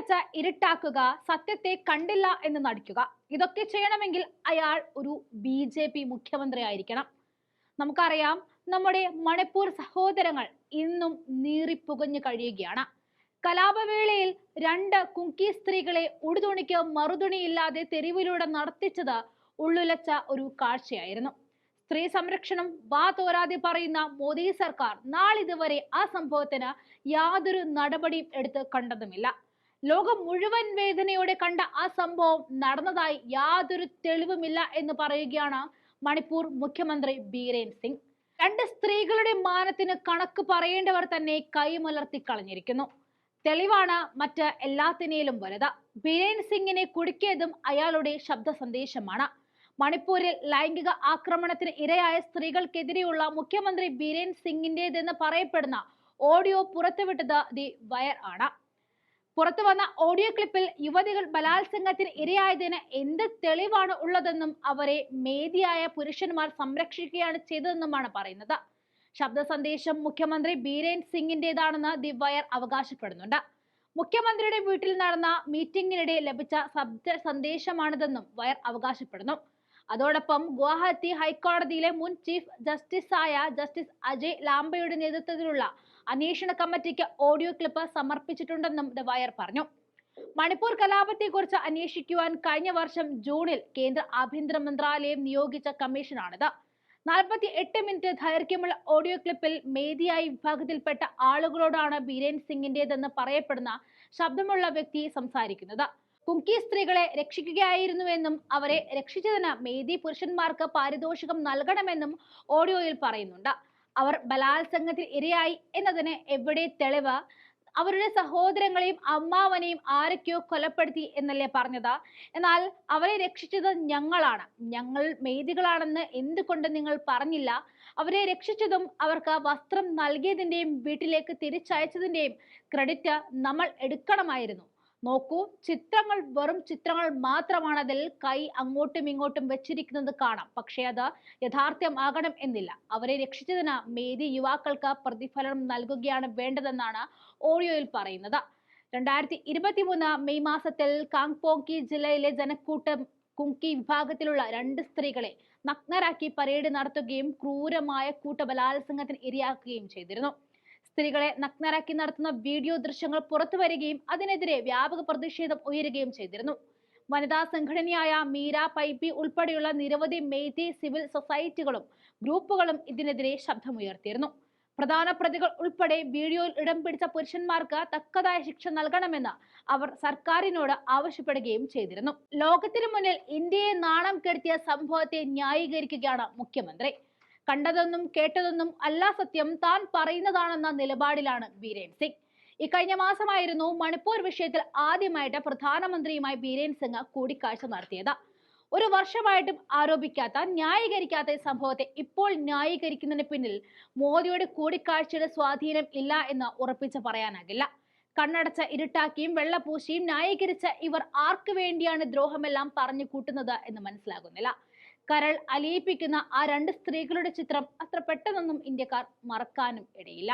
കണ്ണടച്ച ഇരുട്ടാക്കുക, സത്യത്തെ കണ്ടില്ല എന്ന് നടിക്കുക. ഇതൊക്കെ ചെയ്യണമെങ്കിൽ അയാൾ ഒരു BJP മുഖ്യമന്ത്രി ആയിരിക്കണം. നമുക്കറിയാം, നമ്മുടെ മണിപ്പൂർ സഹോദരങ്ങൾ ഇന്നും നീറിപ്പുകഞ്ഞു കഴിയുകയാണ്. കലാപവേളയിൽ 2 കുങ്കി സ്ത്രീകളെ ഉടുതുണിക്ക് മറുതുണിയില്ലാതെ തെരുവിലൂടെ നടത്തിച്ചത് ഉള്ളുലച്ച ഒരു കാഴ്ചയായിരുന്നു. സ്ത്രീ സംരക്ഷണം വാ തോരാതെ പറയുന്ന മോദി സർക്കാർ നാളിതുവരെ ആ സംഭവത്തിന് യാതൊരു നടപടിയും എടുത്ത് കണ്ടതുമില്ല. ലോകം മുഴുവൻ വേദനയോടെ കണ്ട ആ സംഭവം നടന്നതായി യാതൊരു തെളിവുമില്ല എന്ന് പറയുകയാണ് മണിപ്പൂർ മുഖ്യമന്ത്രി ബീരേൻ സിംഗ്. 2 സ്ത്രീകളുടെ മാനത്തിന് കണക്ക് പറയേണ്ടവർ തന്നെ കൈമലർത്തി കളഞ്ഞിരിക്കുന്നു. തെളിവാണ് മറ്റ് എല്ലാത്തിനേലും വലുത്. ബീരേൻ സിംഗിനെ കുടുക്കിയതും അയാളുടെ ശബ്ദ സന്ദേശമാണ്. മണിപ്പൂരിൽ ലൈംഗിക ആക്രമണത്തിന് ഇരയായ സ്ത്രീകൾക്കെതിരെയുള്ള മുഖ്യമന്ത്രി ബീരേൻ സിംഗിന്റേതെന്ന് പറയപ്പെടുന്ന ഓഡിയോ പുറത്തുവിട്ടത് ദി വയർ ആണ്. പുറത്തു വന്ന ഓഡിയോ ക്ലിപ്പിൽ യുവതികൾ ബലാത്സംഗത്തിന് ഇരയായതിന് എന്ത് തെളിവാണ് ഉള്ളതെന്നും അവരെ മേധിയായ പുരുഷന്മാർ സംരക്ഷിക്കുകയാണ് ചെയ്തതെന്നുമാണ് പറയുന്നത്. ശബ്ദ സന്ദേശം മുഖ്യമന്ത്രി ബീരേൻ സിംഗിന്റേതാണെന്ന് ദി വയർ അവകാശപ്പെടുന്നുണ്ട്. മുഖ്യമന്ത്രിയുടെ വീട്ടിൽ നടന്ന മീറ്റിംഗിനിടെ ലഭിച്ച ശബ്ദ സന്ദേശമാണിതെന്നും വയർ അവകാശപ്പെടുന്നു. അതോടൊപ്പം ഗുവാഹത്തി ഹൈക്കോടതിയിലെ മുൻ ചീഫ് ജസ്റ്റിസായ ജസ്റ്റിസ് അജയ് ലാംബയുടെ നേതൃത്വത്തിലുള്ള അന്വേഷണ കമ്മിറ്റിക്ക് ഓഡിയോ ക്ലിപ്പ് സമർപ്പിച്ചിട്ടുണ്ടെന്നും ദി വയർ പറഞ്ഞു. മണിപ്പൂർ കലാപത്തെക്കുറിച്ച് അന്വേഷിക്കുവാൻ കഴിഞ്ഞ വർഷം ജൂണിൽ കേന്ദ്ര ആഭ്യന്തര മന്ത്രാലയം നിയോഗിച്ച കമ്മീഷനാണിത്. 48 മിനിറ്റ് ദൈർഘ്യമുള്ള ഓഡിയോ ക്ലിപ്പിൽ മേധിയായി വിഭാഗത്തിൽപ്പെട്ട ആളുകളോടാണ് ബീരേൻ സിംഗിന്റേതെന്ന് പറയപ്പെടുന്ന ശബ്ദമുള്ള വ്യക്തി സംസാരിക്കുന്നത്. കുങ്കി സ്ത്രീകളെ രക്ഷിക്കുകയായിരുന്നുവെന്നും അവരെ രക്ഷിച്ചതിന് മേധി പുരുഷന്മാർക്ക് പാരിതോഷികം നൽകണമെന്നും ഓഡിയോയിൽ പറയുന്നുണ്ട്. അവർ ബലാത്സംഗത്തിൽ ഇരയായി എന്നതിന് എവിടെ തെളിവ്? അവരുടെ സഹോദരങ്ങളെയും അമ്മാവനെയും ആരൊക്കെയോ കൊലപ്പെടുത്തി എന്നല്ലേ പറഞ്ഞത്? എന്നാൽ അവരെ രക്ഷിച്ചത് ഞങ്ങളാണ്, ഞങ്ങൾ മേധികളാണെന്ന് എന്തുകൊണ്ട് നിങ്ങൾ പറഞ്ഞില്ല? അവരെ രക്ഷിച്ചതും അവർക്ക് വസ്ത്രം നൽകിയതിന്റെയും വീട്ടിലേക്ക് തിരിച്ചയച്ചതിന്റെയും ക്രെഡിറ്റ് നമ്മൾ എടുക്കണമായിരുന്നു. നോക്കൂ, ചിത്രങ്ങൾ വെറും ചിത്രങ്ങൾ മാത്രമാണ്. അതിൽ കൈ അങ്ങോട്ടും ഇങ്ങോട്ടും വെച്ചിരിക്കുന്നത് കാണാം, പക്ഷേ അത് യഥാർത്ഥമാകണം എന്നില്ല. അവരെ രക്ഷിച്ചതിന് മേധി യുവാക്കൾക്ക് പ്രതിഫലം നൽകുകയാണ് വേണ്ടതെന്നാണ് ഓഡിയോയിൽ പറയുന്നത്. 2023 മെയ് മാസത്തിൽ കാങ്പോക്കി ജില്ലയിലെ ജനക്കൂട്ടം കുങ്കി വിഭാഗത്തിലുള്ള 2 സ്ത്രീകളെ നഗ്നരാക്കി പരേഡ് നടത്തുകയും ക്രൂരമായ കൂട്ടബലാത്സംഗത്തിന് ഇരയാക്കുകയും ചെയ്തിരുന്നു. സ്ത്രീകളെ നഗ്നരാക്കി നടത്തുന്ന വീഡിയോ ദൃശ്യങ്ങൾ പുറത്തു വരികയും അതിനെതിരെ വ്യാപക പ്രതിഷേധം ഉയരുകയും ചെയ്തിരുന്നു. വനിതാ സംഘടനയായ മീര പൈപ്പി ഉൾപ്പെടെയുള്ള നിരവധി മേധി സിവിൽ സൊസൈറ്റികളും ഗ്രൂപ്പുകളും ഇതിനെതിരെ ശബ്ദമുയർത്തിയിരുന്നു. പ്രധാന പ്രതികൾ ഉൾപ്പെടെ വീഡിയോയിൽ ഇടം പിടിച്ച പുരുഷന്മാർക്ക് തക്കതായ ശിക്ഷ നൽകണമെന്ന് അവർ സർക്കാരിനോട് ആവശ്യപ്പെടുകയും ചെയ്തിരുന്നു. ലോകത്തിനു മുന്നിൽ ഇന്ത്യയെ നാണം കെടുത്തിയ സംഭവത്തെ ന്യായീകരിക്കുകയാണ് മുഖ്യമന്ത്രി. കണ്ടതൊന്നും കേട്ടതൊന്നും അല്ല സത്യം, താൻ പറയുന്നതാണെന്ന നിലപാടിലാണ് ബീരേൻ സിംഗ്. ഇക്കഴിഞ്ഞ മാസമായിരുന്നു മണിപ്പൂർ വിഷയത്തിൽ ആദ്യമായിട്ട് പ്രധാനമന്ത്രിയുമായി ബീരേൻ സിംഗ് കൂടിക്കാഴ്ച നടത്തിയത്. 1 വർഷമായിട്ടും ആരോപിക്കാത്ത, ന്യായീകരിക്കാത്ത സംഭവത്തെ ഇപ്പോൾ ന്യായീകരിക്കുന്നതിന് പിന്നിൽ മോദിയുടെ കൂടിക്കാഴ്ചയുടെ സ്വാധീനം ഇല്ല എന്ന് ഉറപ്പിച്ച് പറയാനാകില്ല. കണ്ണടച്ച ഇരുട്ടാക്കിയും വെള്ളപൂശിയും ന്യായീകരിച്ച ഇവർ ആർക്ക് വേണ്ടിയാണ് ദ്രോഹമെല്ലാം പറഞ്ഞു കൂട്ടുന്നത് എന്ന് മനസ്സിലാകുന്നില്ല. കരൾ അലിയിപ്പിക്കുന്ന ആ 2 സ്ത്രീകളുടെ ചിത്രം അത്ര പെട്ടെന്നൊന്നും ഇന്ത്യക്കാർ മറക്കാനും ഇടയില്ല.